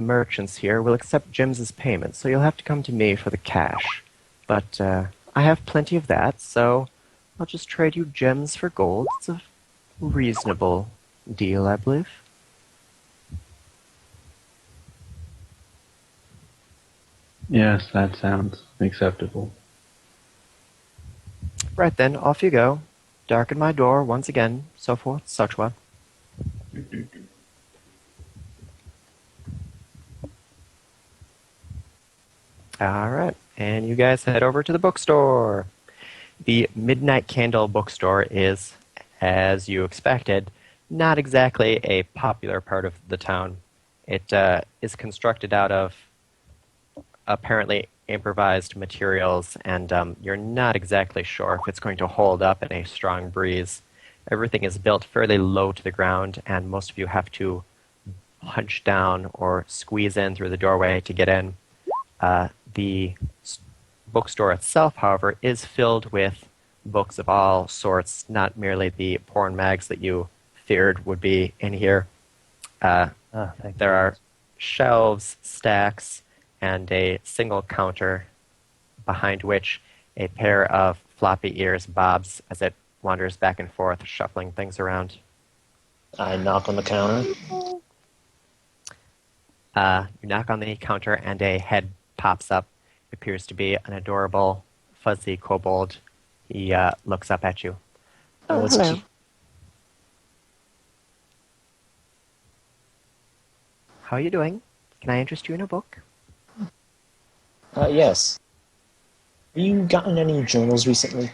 merchants here will accept gems as payment, so you'll have to come to me for the cash. But I have plenty of that, so I'll just trade you gems for gold. It's a reasonable deal, I believe. Yes, that sounds acceptable. Right then, off you go. Darken my door once again, so forth, such what. Alright, and you guys head over to the bookstore. The Midnight Candle bookstore is, as you expected, not exactly a popular part of the town. It is constructed out of apparently improvised materials, and you're not exactly sure if it's going to hold up in a strong breeze. Everything is built fairly low to the ground, and most of you have to hunch down or squeeze in through the doorway to get in. The bookstore itself, however, is filled with books of all sorts, not merely the porn mags that you feared would be in here. There are shelves, stacks, and a single counter behind which a pair of floppy ears bobs as it wanders back and forth, shuffling things around. I knock on the counter. You knock on the counter and a head pops up. It appears to be an adorable, fuzzy kobold. He looks up at you. Oh, hello. How are you doing? Can I interest you in a book? Yes. Have you gotten any journals recently?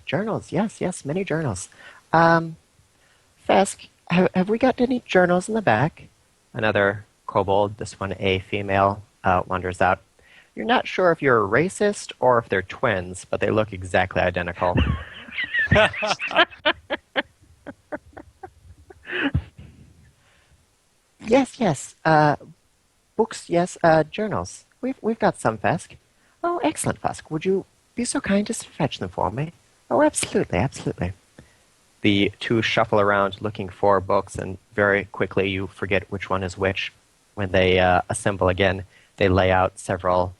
Journals, yes, many journals. Fesk, have we got any journals in the back? Another kobold, this one a female, wanders out. You're not sure if you're a racist or if they're twins, but they look exactly identical. Yes. Books, yes. Journals. We've got some, Fesk. Oh, excellent, Fesk. Would you be so kind as to fetch them for me? Oh, absolutely. The two shuffle around looking for books, and very quickly you forget which one is which. When they assemble again, they lay out several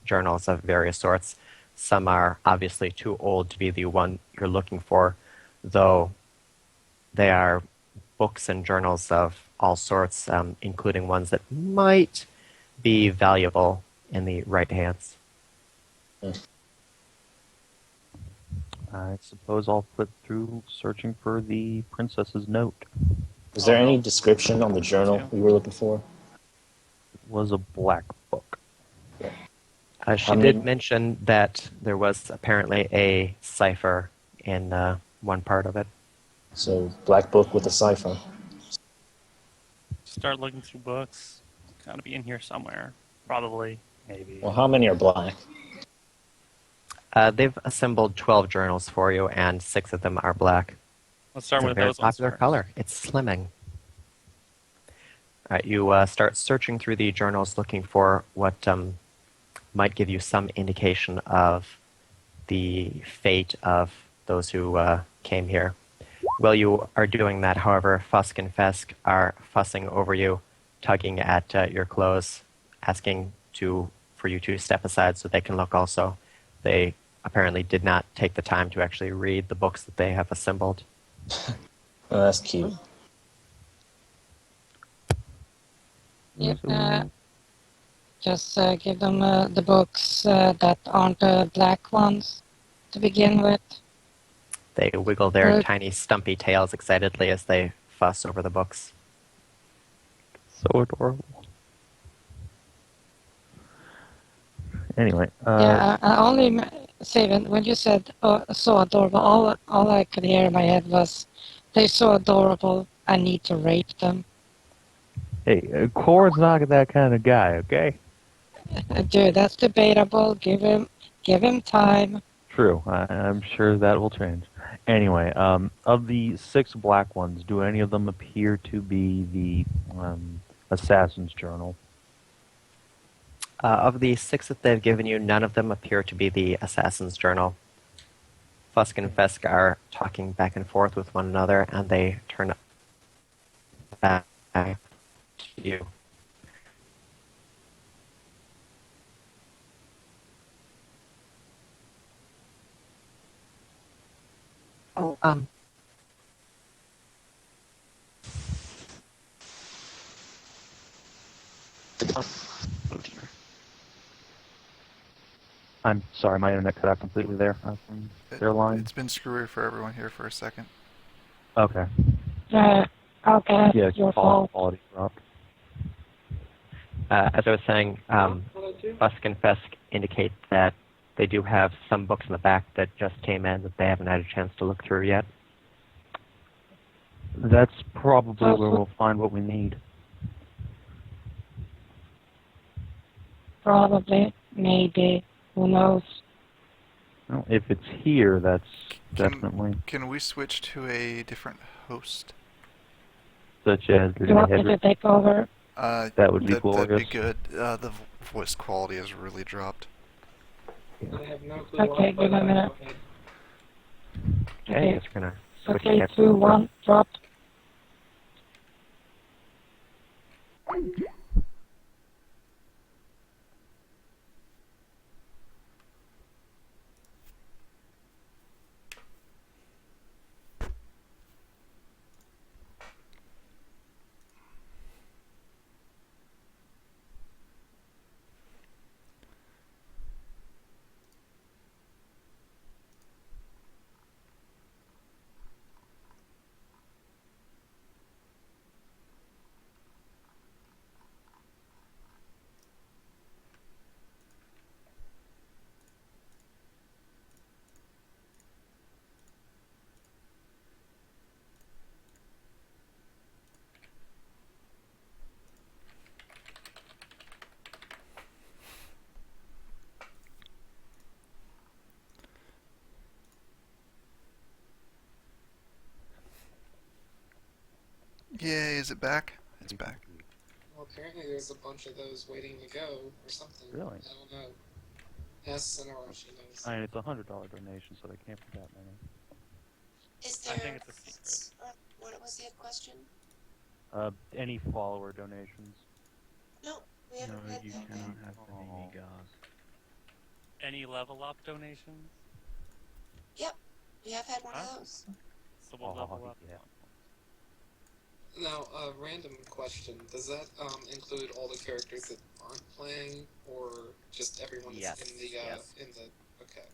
journals of various sorts. Some are obviously too old to be the one you're looking for, though they are books and journals of all sorts, including ones that might be valuable in the right hands. I suppose I'll flip through searching for the princess's note. Was there any description on the journal we were looking for? It was a black book. She did mention that there was apparently a cipher in one part of it. So, black book with a cipher. Start looking through books. It's got to be in here somewhere. Probably. Maybe. Well, how many are black? They've assembled 12 journals for you, and 6 of them are black. Let's start with those. It's a very ones popular first. color. It's slimming. All right, you start searching through the journals looking for what might give you some indication of the fate of those who came here. While you are doing that, however, Fusk and Fesk are fussing over you, tugging at your clothes, asking for you to step aside so they can look also. They apparently did not take the time to actually read the books that they have assembled. Oh, that's cute. Yeah, just give them the books that aren't black ones to begin with. They wiggle their tiny stumpy tails excitedly as they fuss over the books. So adorable. Anyway. Yeah, I only say when you said so adorable, all I could hear in my head was, they're so adorable, I need to rape them. Hey, Core's not that kind of guy, okay? Dude, that's debatable. Give him time. True. I'm sure that will change. Anyway, of the 6 black ones, do any of them appear to be the Assassin's Journal? Of the 6 that they've given you, none of them appear to be the Assassin's Journal. Fusk and Fesk are talking back and forth with one another, and they turn back queue. Oh, Oh dear. I'm sorry, my internet cut out completely there from their line. It's been screwy for everyone here for a second. Okay. Okay, Yeah, your fault. quality dropped. as I was saying, Fusk and Fesk indicate that they do have some books in the back that just came in that they haven't had a chance to look through yet. That's probably where we'll find what we need. Probably, maybe, who knows? Well, if it's here, that's definitely Can we switch to a different host? such as You want me to take over? That would be glorious. That'd be good. The voice quality has really dropped. Okay, give me a minute. Okay, just gonna switch Okay, to 2, 1, drop. Yay, is it back? It's back. Well, apparently there's a bunch of those waiting to go, or something. Really? I don't know. Ask Sinarra, she knows. I mean, it's a $100 donation, so they can't be that many. Is there I think it's a secret. What was the question? Any follower donations? No, we haven't had you that. cannot have the mini god. Any level up donations? Yep, we have had one Huh? of those. So we'll level up. Yeah. Now, a random question. Does that include all the characters that aren't playing, or just everyone that's Yes, in the, yes. Okay.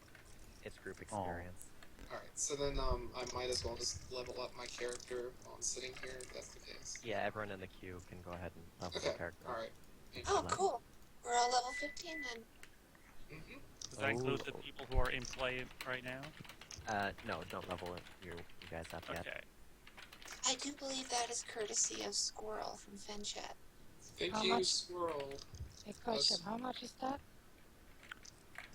It's group experience. Alright, so then, I might as well just level up my character while I'm sitting here, if that's the case. Yeah, everyone in the queue can go ahead and level Okay, their character. alright. Oh, cool. We're all level 15 then. Mm-hmm. Does that include the people who are in play right now? No, don't level it. You guys up yet. Okay. I do believe that is courtesy of Squirrel from FenChat. Thank How you, much? Squirrel. A question, how much is that?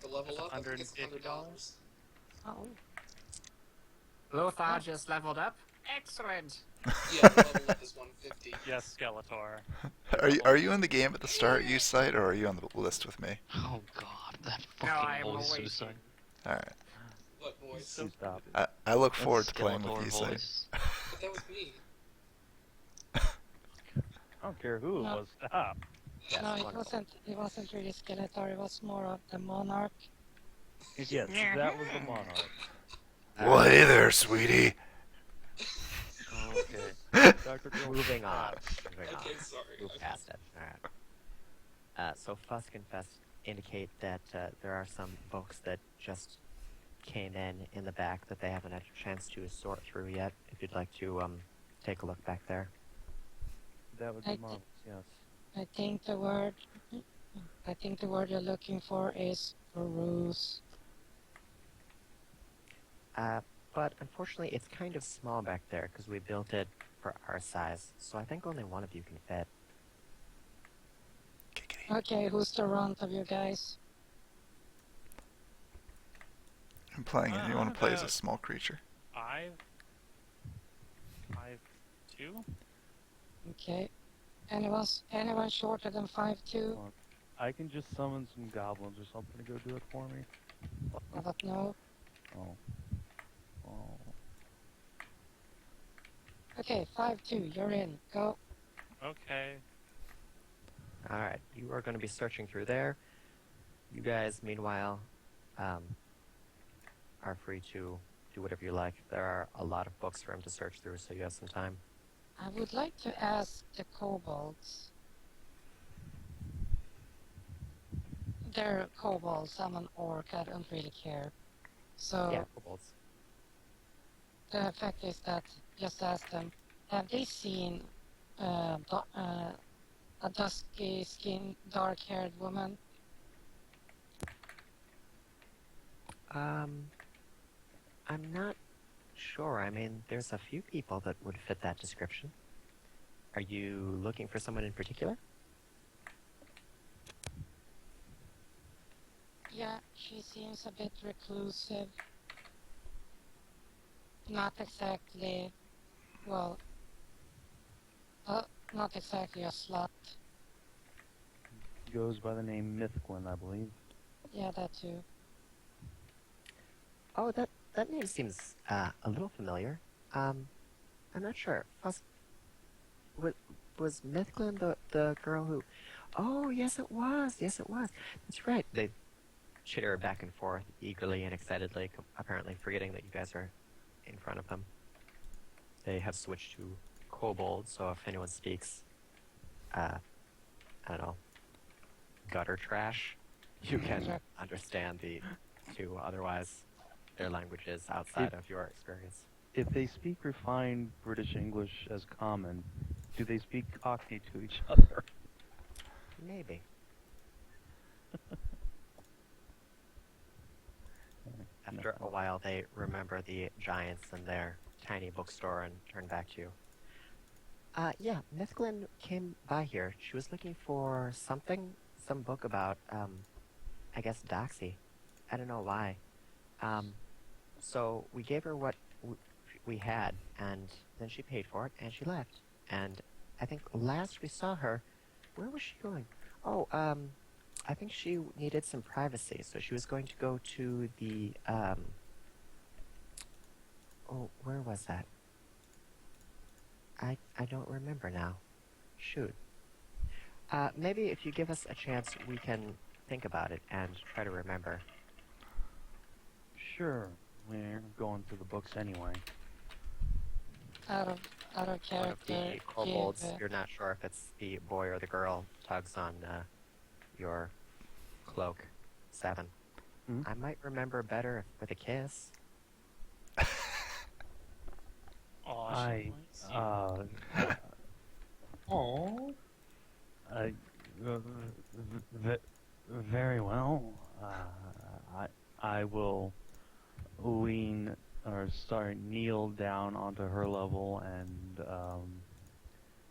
The level up, I think it's $150. $100. Oh, Lothar just leveled up. Excellent. Yeah, the level up is 150. Yes, Skeletor. Are you in the game at the start, you site, or are you on the list with me? Oh god, that No, fucking I'm voice waiting. suicide. Alright. What voice? Please stop. I look forward to playing with Skeletor you, site. voice. But that was me. I don't care who it No. was. Stop. Yes, no, wonderful. it wasn't really Skeletor, it was more of the Monarch. Yes, that was the monarch. Well, hey there, sweetie. Okay. Moving on. Moving on. Okay, sorry. Move past it. Alright. So Fusk and Fest indicate that there are some books that just came in the back that they haven't had a chance to sort through yet. If you'd like to take a look back there. That would I be thi- marvelous, yes. I think the word you're looking for is peruse. But unfortunately, it's kind of small back there because we built it for our size. So I think only one of you can fit. Okay, who's the runt of you guys? I'm playing it. You want to play as a small creature? 5? 5'2"? Okay. Anyone shorter than 5'2"? I can just summon some goblins or something to go do it for me. I don't know. Oh. Oh. Okay, 5'2", you're in. Go. Okay. Alright, you are going to be searching through there. You guys, meanwhile, are free to do whatever you like. There are a lot of books for him to search through, so you have some time. I would like to ask the kobolds. They're kobolds. I'm an orc. I don't really care. So Yeah, kobolds. the fact is that just ask them, have they seen a dusky-skinned, dark-haired woman? I'm not sure. I mean, there's a few people that would fit that description. Are you looking for someone in particular? Yeah, she seems a bit reclusive. Not exactly, well, not exactly a slut. Goes by the name Mythquin, I believe. Yeah, that too. Oh, that name seems a little familiar. I'm not sure. Was Mythglen the girl who... Oh, yes it was. Yes it was. That's right. They chitter back and forth eagerly and excitedly, apparently forgetting that you guys are in front of them. They have switched to kobolds, so if anyone speaks, I don't know, gutter trash, you can understand the two. Otherwise, their language is outside of your experience. If they speak refined British English as common, do they speak Cockney to each other? Maybe. After a while, they remember the giants in their tiny bookstore and turn back to you. Yeah, Mythglen came by here. She was looking for something, some book about, I guess, Doxy. I don't know why. So we gave her what we had, and then she paid for it, and she left. And I think last we saw her, where was she going? Oh, I think she needed some privacy, so she was going to go to the, oh, where was that? I don't remember now. Shoot. Maybe if you give us a chance, we can think about it and try to remember. Sure, we're going through the books anyway. Out of One of character. the kobolds, give, you're not sure if it's the boy or the girl, tugs on your cloak. 7. Hmm? I might remember better with a kiss. Oh, Aww. Very well. I will lean or kneel down onto her level and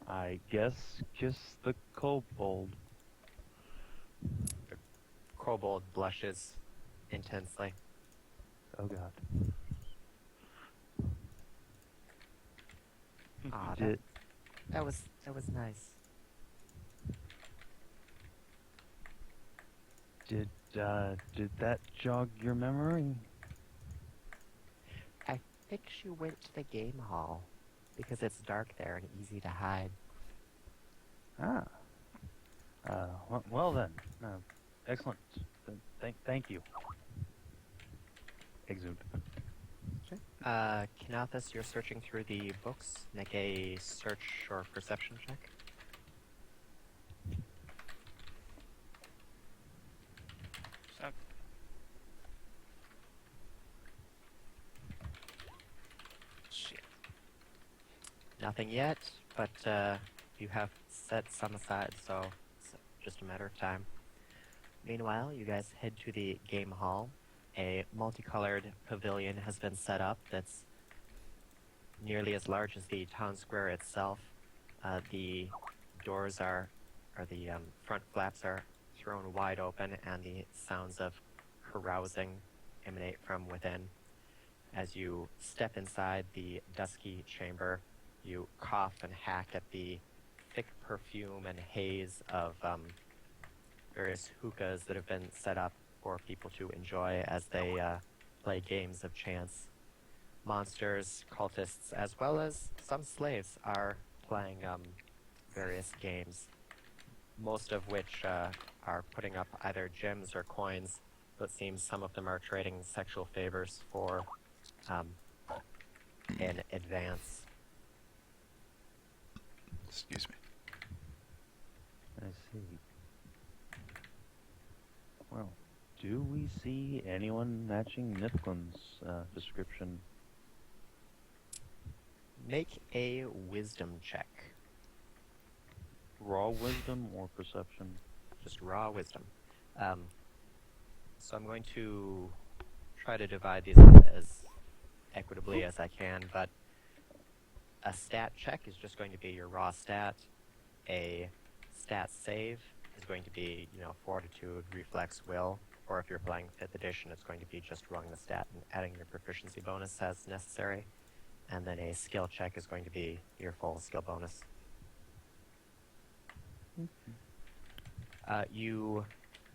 I guess kiss the kobold. The kobold blushes intensely. Oh god. Aw, Did that was nice. did that jog your memory? I think she went to the game hall because it's dark there and easy to hide. Ah. Well then. Excellent. Thank you. Exude. Kinathis, you're searching through the books. Make a search or perception check. so, shit. Nothing yet, but you have set some aside, so it's just a matter of time. Meanwhile, you guys head to the game hall. A multicolored pavilion has been set up that's nearly as large as the town square itself. The doors or the front flaps are thrown wide open, and the sounds of carousing emanate from within. As you step inside the dusky chamber, you cough and hack at the thick perfume and haze of various hookahs that have been set up for people to enjoy as they play games of chance. Monsters, cultists, as well as some slaves are playing various games. most of which are putting up either gems or coins, but it seems some of them are trading sexual favors for an advance. Excuse me. I see. Well, do we see anyone matching Niflun's description? Make a wisdom check. Raw wisdom or perception? Just raw wisdom. So I'm going to try to divide these up as equitably as I can, but a stat check is just going to be your raw stat. A stat save is going to be, fortitude, reflex, will, or if you're playing 5th edition, it's going to be just rolling the stat and adding your proficiency bonus as necessary. And then a skill check is going to be your full skill bonus. You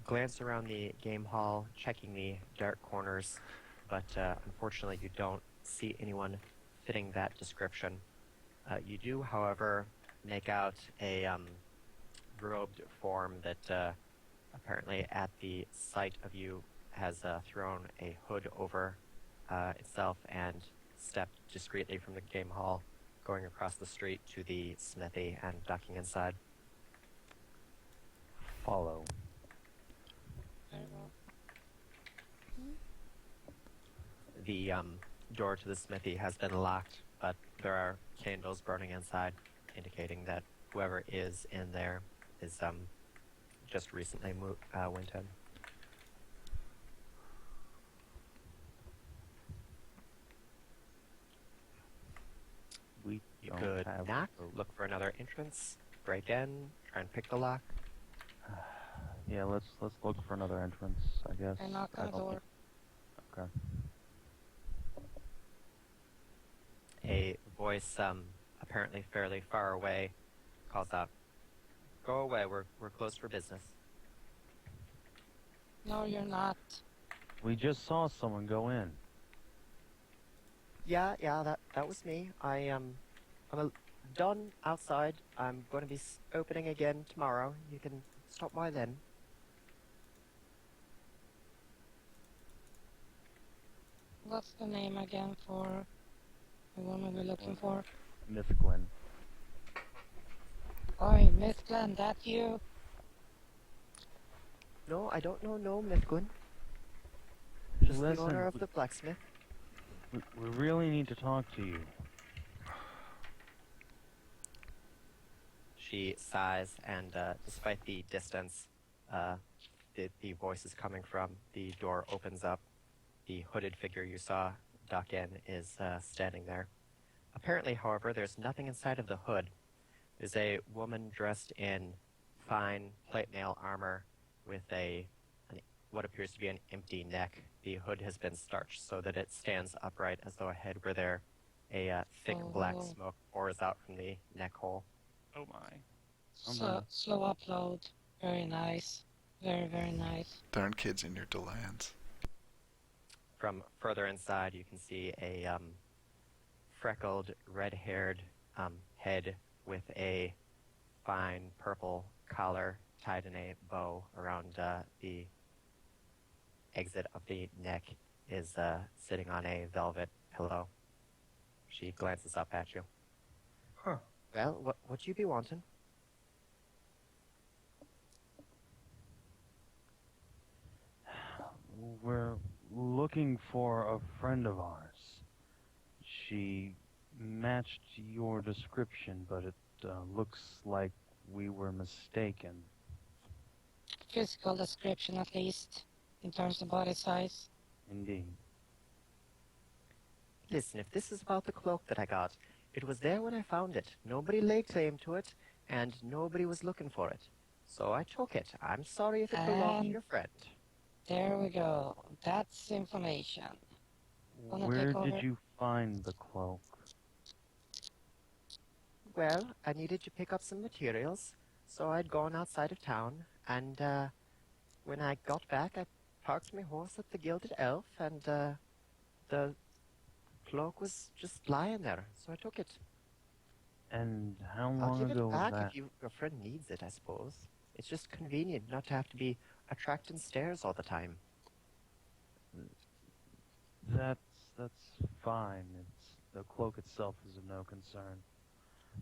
glance around the game hall, checking the dark corners, but unfortunately you don't see anyone fitting that description. You do, however, make out a robed form that apparently at the sight of you has thrown a hood over itself and stepped discreetly from the game hall, going across the street to the smithy and ducking inside. Follow. Very well. The door to the smithy has been locked, but there are candles burning inside, indicating that whoever is in there is just recently went in. We You don't could have knock, a- look for another entrance, break in, try and pick the lock. Yeah, let's look for another entrance, I guess. I knock on the don't door. think- Okay. A voice, apparently fairly far away, calls out, "Go away, we're closed for business." No, you're not. We just saw someone go in. Yeah, that was me. I'm done outside. I'm going to be opening again tomorrow. You can stop by then. What's the name again for the woman we're looking for? Miss Gwen. Oi, Miss Glenn, that you? No, I don't know, no, Mithgun. Just the Listen, owner of the blacksmith. we really need to talk to you. She sighs, and despite the distance the voice is coming from, the door opens up. The hooded figure you saw duck in is standing there. Apparently, however, there's nothing inside of the hood. There's a woman dressed in fine plate mail armor with what appears to be an empty neck. The hood has been starched so that it stands upright as though a head were there. A thick black smoke pours out from the neck hole. Oh my. Slow upload. Very nice. Very, very nice. Darn kids in your Delands. From further inside, you can see a freckled, red-haired head with a fine purple collar tied in a bow around the exit of the neck is sitting on a velvet pillow. She glances up at you. Huh. Well, what you be wanting? We're looking for a friend of ours. She matched your description, but it looks like we were mistaken. Physical description, at least, in terms of body size. Indeed. Listen, if this is about the cloak that I got, it was there when I found it. Nobody laid claim to it, and nobody was looking for it. So I took it. I'm sorry if it belonged to your friend. There we go. That's information. Wanna Where take did over? you find the cloak? Well, I needed to pick up some materials, so I'd gone outside of town, and when I got back, I parked my horse at the Gilded Elf, and the cloak was just lying there, so I took it. And how I'll long give ago it was back that? if your friend needs it, I suppose. It's just convenient not to have to be attracting stairs all the time. That's fine. The cloak itself is of no concern.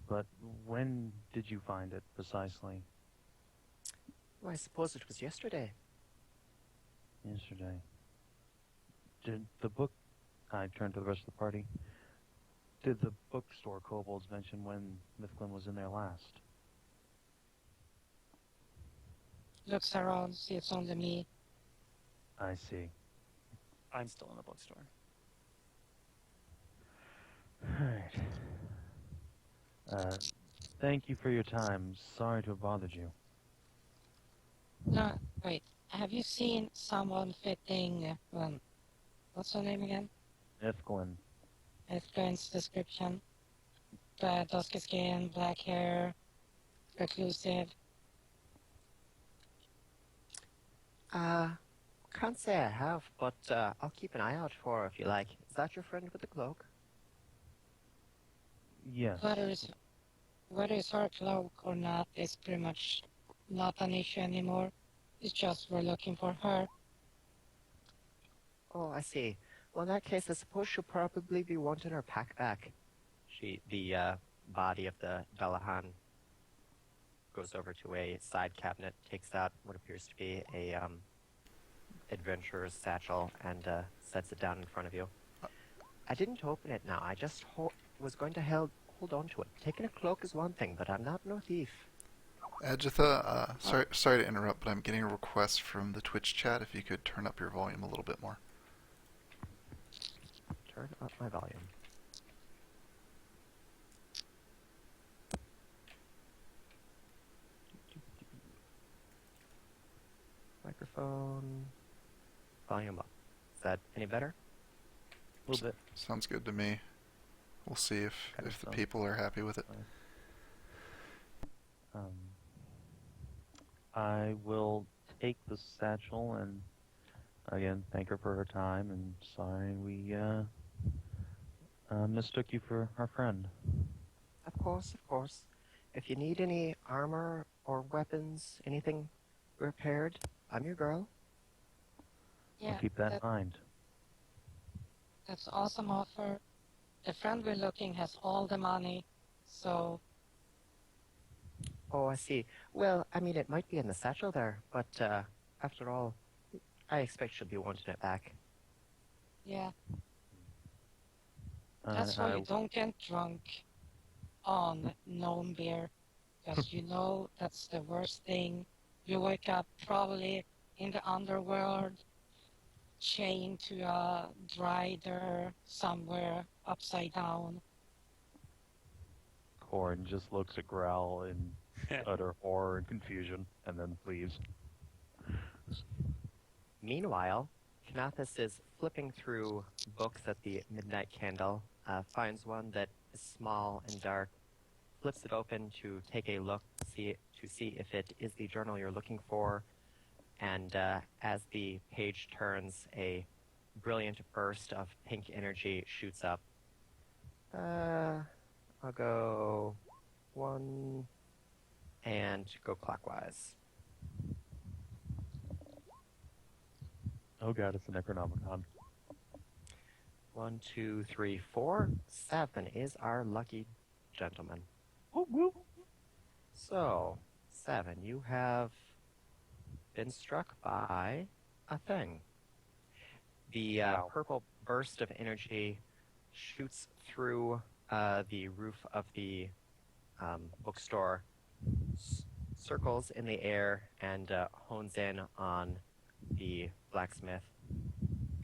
But when did you find it precisely? Well, I suppose it was yesterday. Yesterday. Did the book... I turned to the rest of the party. Did the bookstore kobolds mention when Mithglin was in there last? Looks around, see it's only me. I see. I'm still in the bookstore. Alright. Thank you for your time. Sorry to have bothered you. No, wait. Have you seen someone fitting, what's her name again? Mithglin. Mithglin's description. Dusky skin, black hair, reclusive. Can't say I have, but I'll keep an eye out for her if you like. Is that your friend with the cloak? Yes. Whether it's her cloak or not is pretty much not an issue anymore. It's just we're looking for her. Oh, I see. Well, in that case, I suppose she'll probably be wanting her pack back. The body of the Delahan goes over to a side cabinet, takes out what appears to be a adventurer's satchel, and sets it down in front of you. I didn't open it now. I just was going to hold on to it. Taking a cloak is one thing, but I'm not no thief. Adjatha, sorry to interrupt, but I'm getting a request from the Twitch chat if you could turn up your volume a little bit more. Turn up my volume. Microphone. Volume up. Is that any better? A little bit. Sounds good to me. We'll see if the people are happy with it. I will take the satchel and again thank her for her time and sorry we mistook you for our friend. Of course, of course. If you need any armor or weapons, anything repaired, I'm your girl. Yeah, I'll keep that in mind. That's awesome offer. The friend we're looking has all the money, so... Oh, I see. Well, I mean, it might be in the satchel there, but after all, I expect she'll be wanting it back. Yeah. That's why you don't get drunk on known beer, because you know that's the worst thing. You wake up probably in the underworld, chained to a drider somewhere upside down. Corin just looks at Growl in utter horror and confusion, and then leaves. Meanwhile, Knathis is flipping through books at the Midnight Candle, finds one that is small and dark, flips it open to take a look, to see if it is the journal you're looking for, and as the page turns, a brilliant burst of pink energy shoots up. I'll go 1 and go clockwise. Oh god, it's a Necronomicon. 1, 2, 3, 4. 7 is our lucky gentleman. Whoop, whoop. So, 7, you have been struck by a thing. The purple burst of energy shoots through the roof of the bookstore, circles in the air, and hones in on the blacksmith,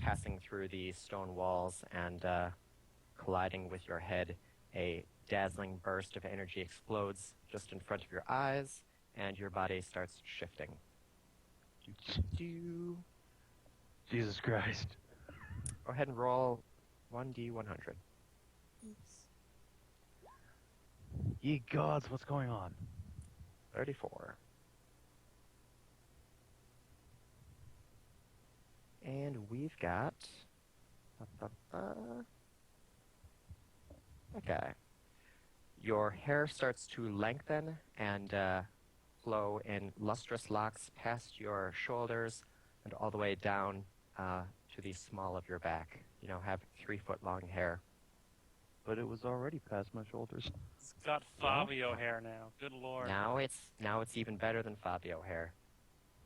passing through the stone walls and colliding with your head. A dazzling burst of energy explodes just in front of your eyes, and your body starts shifting. Jesus Christ. Go ahead and roll 1d100. Oops. Ye gods, what's going on? 34. And we've got... Okay. Your hair starts to lengthen and flow in lustrous locks past your shoulders and all the way down to the small of your back. You know, have 3-foot-long hair. But it was already past my shoulders. It's got Fabio hair now. Good lord. Now it's even better than Fabio hair.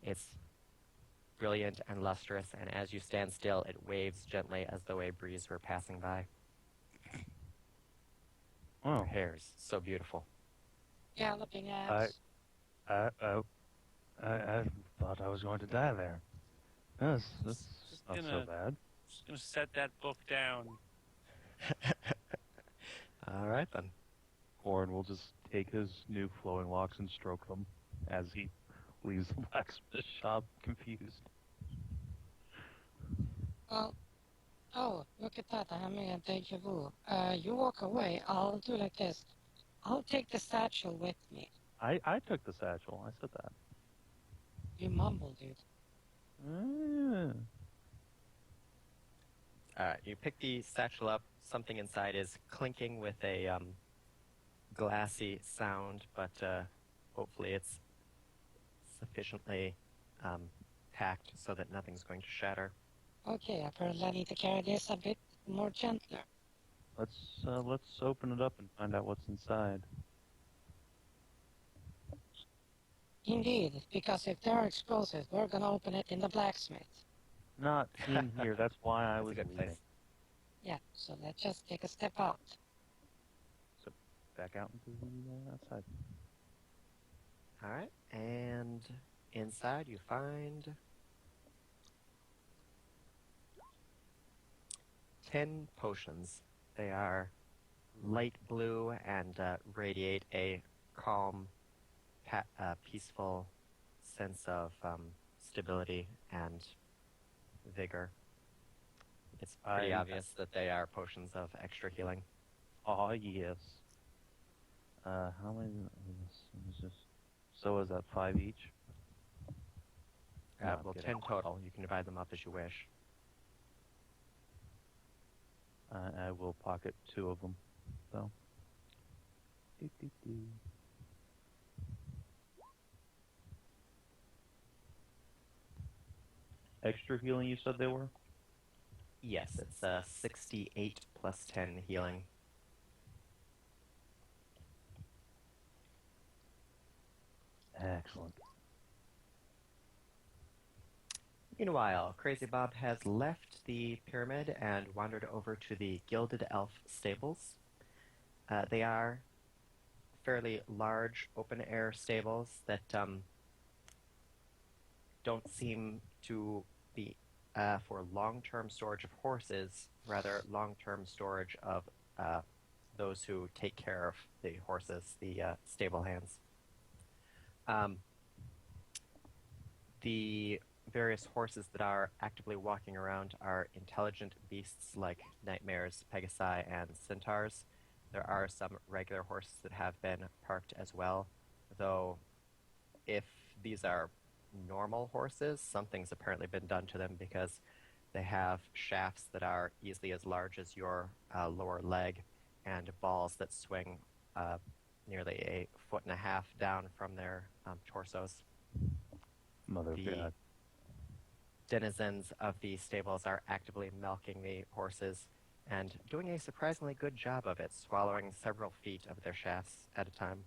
It's brilliant and lustrous, and as you stand still, it waves gently as though a breeze were passing by. Oh. Your hair's so beautiful. Galloping abs. I thought I was going to die there. Yes, that's not so bad. Just gonna set that book down. All right, then. Orin will just take his new flowing locks and stroke them as he leaves the blacksmith shop confused. Well, oh, look at that. I'm in a deja vu. You walk away. I'll do like this. I'll take the satchel with me. I took the satchel. I said that. You mumbled, dude. All right, you pick the satchel up. Something inside is clinking with a glassy sound, but hopefully it's sufficiently packed so that nothing's going to shatter. Okay, apparently I need to carry this a bit more gentler. Let's open it up and find out what's inside. Indeed, because if there are explosives, we're gonna open it in the blacksmith. Not in here. That's why I That's was a good leaving. place. Yeah, so let's just take a step out. So back out into the outside. All right, and inside you find 10 potions. They are light blue and radiate a calm, peaceful sense of stability and vigor. It's pretty obvious that they are potions of extra healing. Oh, yes. How many is this? So is that 5 each? No, Well, get 10 out. total. You can divide them up as you wish. I will pocket 2 of them, so. Extra healing, you said they were? Yes, it's 68 plus 10 healing. Excellent. Meanwhile, Crazy Bob has left the pyramid and wandered over to the Gilded Elf stables. They are fairly large open-air stables that don't seem to be for long-term storage of horses, rather long-term storage of those who take care of the horses, the stable hands. The various horses that are actively walking around are intelligent beasts like nightmares, pegasi, and centaurs. There are some regular horses that have been parked as well, though if these are normal horses, something's apparently been done to them because they have shafts that are easily as large as your lower leg and balls that swing nearly 1.5 feet down from their torsos. Mother of God. Denizens of the stables are actively milking the horses and doing a surprisingly good job of it, swallowing several feet of their shafts at a time.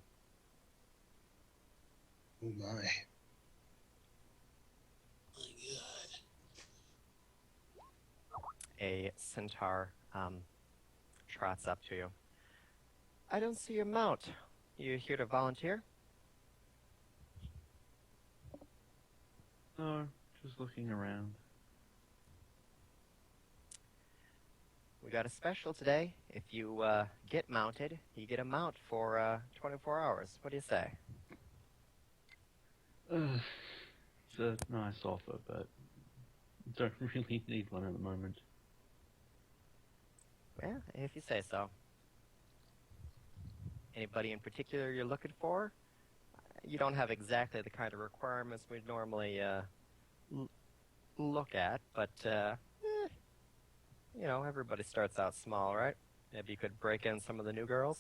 Oh my. My God. A centaur trots up to you. I don't see your mount. You here to volunteer? No, just looking around. We got a special today. If you get mounted, you get a mount for 24 hours. What do you say? It's a nice offer, but don't really need one at the moment. Well, if you say so. Anybody in particular you're looking for? You don't have exactly the kind of requirements we'd normally look at, but you know, everybody starts out small, right? Maybe you could break in some of the new girls.